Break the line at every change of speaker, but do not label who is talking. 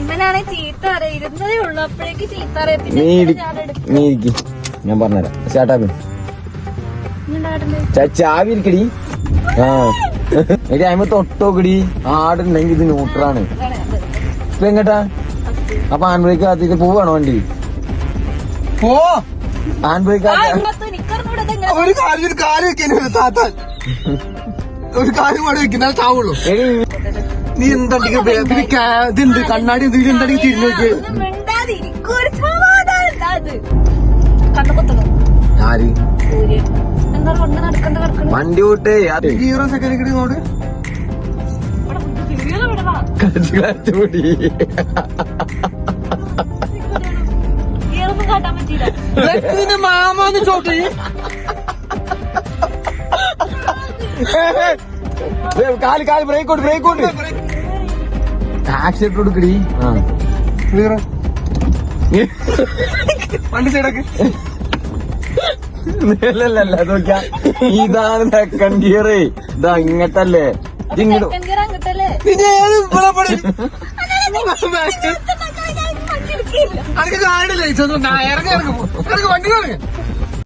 ഇവനാണെ ചീത്ത അറിയിരുന്നതേ ഉള്ളു, അപ്പോഴേക്ക് ചീത്ത അറിയാം.
നീ ഇരിക്കും, ഞാൻ പറഞ്ഞുതരാം. സ്റ്റാർട്ടാക്കും. ചാവി ഇരിക്കടി. ആ എടി അമ്മ തൊട്ടോക്കടി. ആടുണ്ടെങ്കിൽ ഇത് ന്യൂട്രാണ്. ഇപ്പൊ എങ്ങട്ടാ? അപ്പൊ ഹാൻഡ് ബ്രേക്ക് ആദ്യത്തെ പോവാണോ വണ്ടി?
പോ.
ഹാൻഡ് ബ്രേക്ക്
ഒരു കാര്യം കൂടെ വെക്കുന്ന ചാവുള്ളൂ. നീ എന്തുണ്ട് കണ്ണാടി എന്തെങ്കിലും തിരിഞ്ഞു നോക്കി.
ആര് വണ്ടി വിട്ടേ
ഹീറോ സെക്കൻഡ് നോട്
കച്ചുകൂടി
കാട്ടാൻ പറ്റിയില്ല.
മാമാന്ന് ചോട്ടി
കാല് ബ്രേക്ക് കൊണ്ട് ആക്സിഡന്റ് കൊടുക്കടി.
വണ്ടി സൈഡാക്ക്.
അല്ല നോക്കിയാ ഇതാണ് സെക്കൻഡ് ഗിയർ. ഇതാ ഇങ്ങട്ടല്ലേ ഇങ്ങോട്ട്.
അനക്ക് കാണില്ല. ഇറങ്ങി വണ്ടി ഇറങ്ങി